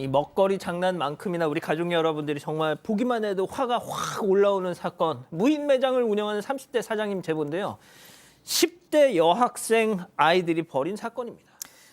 이 먹거리 장난만큼이나 우리 가족 여러분들이 정말 보기만 해도 화가 확 올라오는 사건. 무인 매장을 운영하는 30대 사장님 제보인데요. 10대 여학생 아이들이 벌인 사건입니다.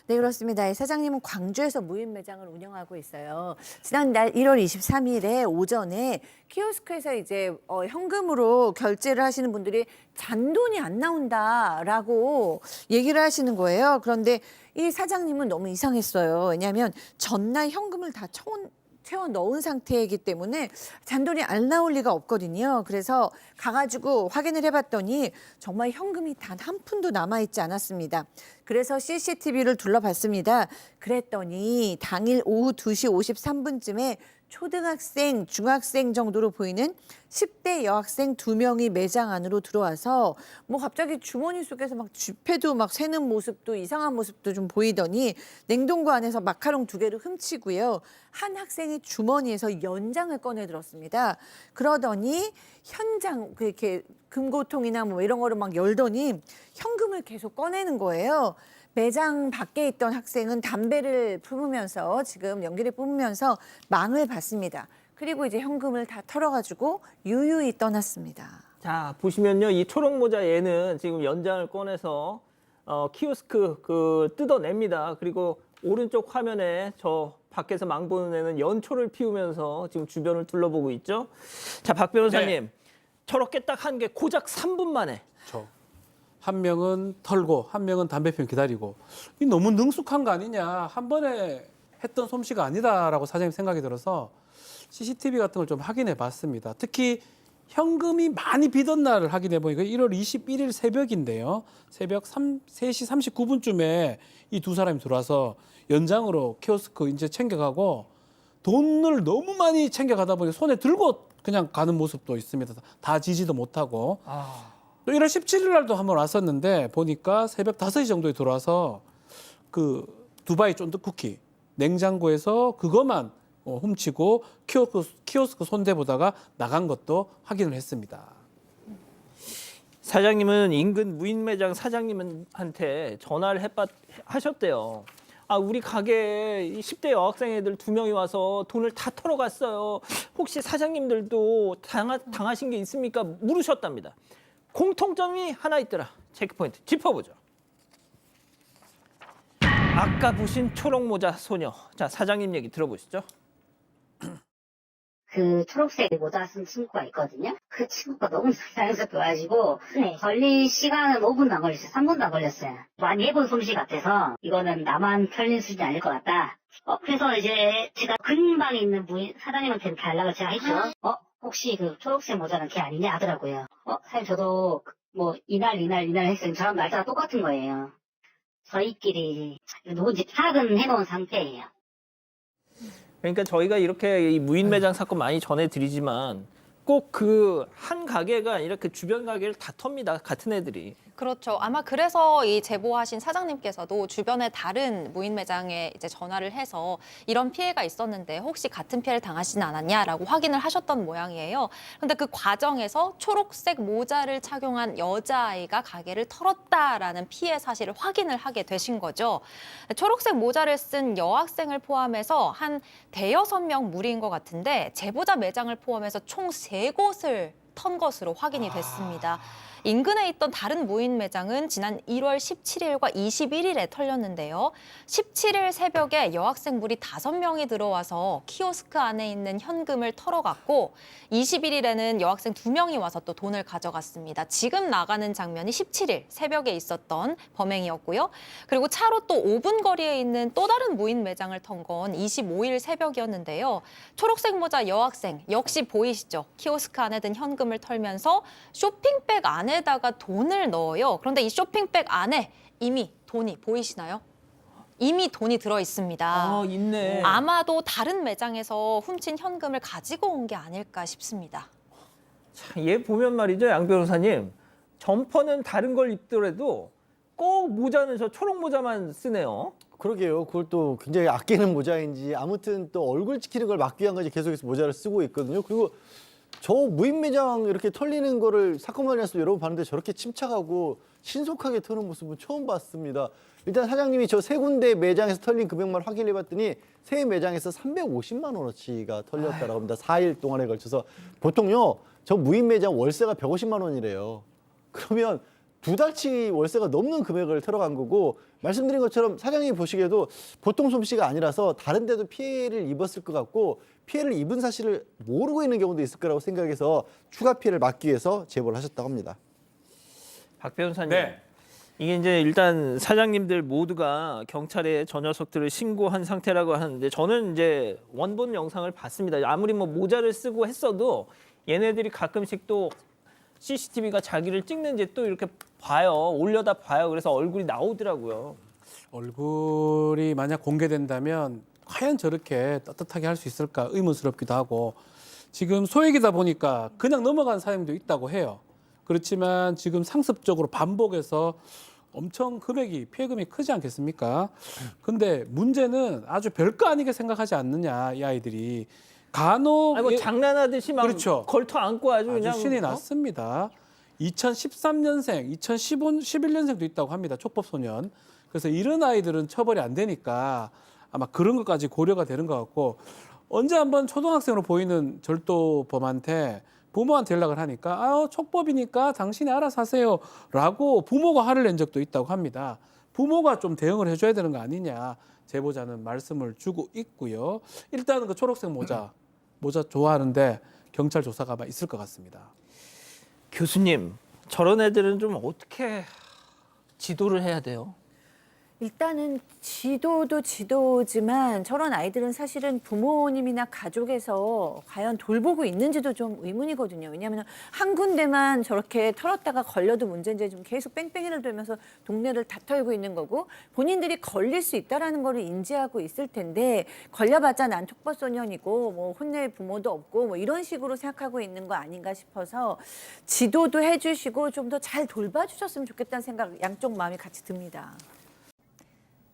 네, 그렇습니다. 이 사장님은 광주에서 무인 매장을 운영하고 있어요. 지난달 1월 23일에 오전에 키오스크에서 이제 현금으로 결제를 하시는 분들이 잔돈이 안 나온다라고 얘기를 하시는 거예요. 그런데 이 사장님은 너무 이상했어요. 왜냐하면 전날 현금을 다 채워 넣은 상태이기 때문에 잔돈이 안 나올 리가 없거든요. 그래서 가가지고 확인을 해봤더니 정말 현금이 단 한 푼도 남아있지 않았습니다. 그래서 CCTV를 둘러봤습니다. 그랬더니 당일 오후 2시 53분쯤에 초등학생, 중학생 정도로 보이는 10대 여학생 2명이 매장 안으로 들어와서 뭐 갑자기 주머니 속에서 막 지폐도 막 세는 모습도 이상한 모습도 좀 보이더니 냉동고 안에서 마카롱 2개를 훔치고요. 한 학생이 주머니에서 연장을 꺼내 들었습니다. 그러더니 현장 이렇게 금고통이나 뭐 이런 거를 막 열더니 현금을 계속 꺼내는 거예요. 매장 밖에 있던 학생은 담배를 품으면서 지금 연기를 뿜으면서 망을 봤습니다. 그리고 이제 현금을 다 털어가지고 유유히 떠났습니다. 자, 보시면요. 이 초록 모자 얘는 지금 연장을 꺼내서 키오스크 뜯어냅니다. 그리고 오른쪽 화면에 저 밖에서 망 보는 애는 연초를 피우면서 지금 주변을 둘러보고 있죠. 자, 박 변호사님. 네. 저렇게 딱 한 게 고작 3분 만에. 그렇죠. 한 명은 털고 한 명은 담배 피우면 기다리고 이 너무 능숙한 거 아니냐. 한 번에 했던 솜씨가 아니다라고 사장님 생각이 들어서 CCTV 같은 걸 좀 확인해 봤습니다. 특히 현금이 많이 비던 날을 확인해 보니까 1월 21일 새벽인데요. 새벽 3시 39분쯤에 이 두 사람이 들어와서 연장으로 키오스크 이제 챙겨가고 돈을 너무 많이 챙겨가다 보니 손에 들고 그냥 가는 모습도 있습니다. 다 지지도 못하고. 또 1월 17일 날도 한번 왔었는데 보니까 새벽 5시 정도에 들어와서 그 두바이 쫀득 쿠키 냉장고에서 그것만 훔치고 키오스크 손대보다가 나간 것도 확인을 했습니다. 사장님은 인근 무인 매장 사장님한테 전화를 하셨대요. 아, 우리 가게에 10대 여학생 애들 2명이 와서 돈을 다 털어갔어요. 혹시 사장님들도 당하신 게 있습니까? 물으셨답니다. 공통점이 하나 있더라. 체크포인트 짚어보죠. 아까 보신 초록모자 소녀. 자, 사장님 얘기 들어보시죠. 그 초록색 모자 쓴 친구가 있거든요. 그 친구가 너무 자연스럽게 걸릴 시간은 5분도 안 걸렸어요. 3분도 안 걸렸어요. 많이 해본 솜씨 같아서 이거는 나만 털린 수준이 아닐 것 같다. 그래서 이제 제가 근방에 있는 사장님한테 연락을 제가 했죠. 혹시 그 초록색 모자는 걔 아니냐 하더라고요. 사장님 저도 뭐 이날 했어요. 저랑 날짜가 똑같은 거예요. 저희끼리 누군지 파악은 해놓은 상태예요. 그러니까 저희가 이렇게 이 무인 매장 사건 많이 전해드리지만 꼭 그 한 가게가 아니라 그 주변 가게를 다 텁니다. 같은 애들이. 그렇죠. 아마 그래서 이 제보하신 사장님께서도 주변에 다른 무인 매장에 이제 전화를 해서 이런 피해가 있었는데 혹시 같은 피해를 당하시진 않았냐라고 확인을 하셨던 모양이에요. 그런데 그 과정에서 초록색 모자를 착용한 여자아이가 가게를 털었다라는 피해 사실을 확인을 하게 되신 거죠. 초록색 모자를 쓴 여학생을 포함해서 한 대여섯 명 무리인 것 같은데 제보자 매장을 포함해서 총 3곳을 턴 것으로 확인이 됐습니다. 인근에 있던 다른 무인 매장은 지난 1월 17일과 21일에 털렸는데요. 17일 새벽에 여학생 무리 5명이 들어와서 키오스크 안에 있는 현금을 털어갔고 21일에는 여학생 2명이 와서 또 돈을 가져갔습니다. 지금 나가는 장면이 17일 새벽에 있었던 범행이었고요. 그리고 차로 또 5분 거리에 있는 또 다른 무인 매장을 턴 건 25일 새벽이었는데요. 초록색 모자 여학생 역시 보이시죠? 키오스크 안에 든 현금을 털면서 쇼핑백 안에다가 돈을 넣어요. 그런데 이 쇼핑백 안에 이미 돈이 보이시나요? 이미 돈이 들어 있습니다. 아, 있네. 아마도 다른 매장에서 훔친 현금을 가지고 온 게 아닐까 싶습니다. 얘 보면 말이죠, 양 변호사님. 점퍼는 다른 걸 입더라도 꼭 모자는 저 초록 모자만 쓰네요. 그러게요. 그걸 또 굉장히 아끼는 모자인지 아무튼 또 얼굴 찍히는 걸 막기 위한 건지 계속해서 모자를 쓰고 있거든요. 그리고 저 무인 매장 이렇게 털리는 거를 사건 관련해서 여러 번 봤는데 저렇게 침착하고 신속하게 터는 모습은 처음 봤습니다. 일단 사장님이 저 세 군데 매장에서 털린 금액만 확인해 봤더니 세 매장에서 350만 원어치가 털렸다라고 합니다. 4일 동안에 걸쳐서. 보통요, 저 무인 매장 월세가 150만 원이래요. 그러면 2달치 월세가 넘는 금액을 털어간 거고, 말씀드린 것처럼 사장님이 보시기에도 보통 솜씨가 아니라서 다른 데도 피해를 입었을 것 같고, 피해를 입은 사실을 모르고 있는 경우도 있을 거라고 생각해서 추가 피해를 막기 위해서 제보를 하셨다고 합니다. 박 변호사님. 네. 이게 이제 일단 사장님들 모두가 경찰에 저 녀석들을 신고한 상태라고 하는데, 저는 이제 원본 영상을 봤습니다. 아무리 뭐 모자를 쓰고 했어도 얘네들이 가끔씩 또 CCTV가 자기를 찍는지 또 이렇게 봐요. 올려다 봐요. 그래서 얼굴이 나오더라고요. 얼굴이 만약 공개된다면 과연 저렇게 떳떳하게 할 수 있을까 의문스럽기도 하고, 지금 소액이다 보니까 그냥 넘어간 사람도 있다고 해요. 그렇지만 지금 상습적으로 반복해서 엄청 금액이 피해금이 크지 않겠습니까? 근데 문제는 아주 별거 아니게 생각하지 않느냐, 이 아이들이. 간혹 아니 뭐 장난하듯이 막 그렇죠. 걸터 안고 아주 아주 그냥 신이 났습니다. 2013년생, 2011년생도 있다고 합니다. 촉법소년. 그래서 이런 아이들은 처벌이 안 되니까 아마 그런 것까지 고려가 되는 것 같고, 언제 한번 초등학생으로 보이는 절도범한테 부모한테 연락을 하니까 촉법이니까 당신이 알아서 하세요 라고 부모가 화를 낸 적도 있다고 합니다. 부모가 좀 대응을 해줘야 되는 거 아니냐, 제보자는 말씀을 주고 있고요. 일단은 그 초록색 모자 좋아하는데 경찰 조사가 아마 있을 것 같습니다. 교수님, 저런 애들은 좀 어떻게 지도를 해야 돼요? 일단은 지도도 지도지만 저런 아이들은 사실은 부모님이나 가족에서 과연 돌보고 있는지도 좀 의문이거든요. 왜냐하면 한 군데만 저렇게 털었다가 걸려도 문제인지 좀 계속 뺑뺑이를 돌면서 동네를 다 털고 있는 거고, 본인들이 걸릴 수 있다라는 거를 인지하고 있을 텐데 걸려봤자 난 촉법소년이고 뭐 혼낼 부모도 없고 뭐 이런 식으로 생각하고 있는 거 아닌가 싶어서 지도도 해주시고 좀 더 잘 돌봐주셨으면 좋겠다는 생각, 양쪽 마음이 같이 듭니다.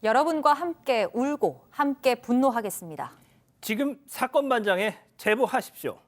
여러분과 함께 울고 함께 분노하겠습니다. 지금 사건 반장에 제보하십시오.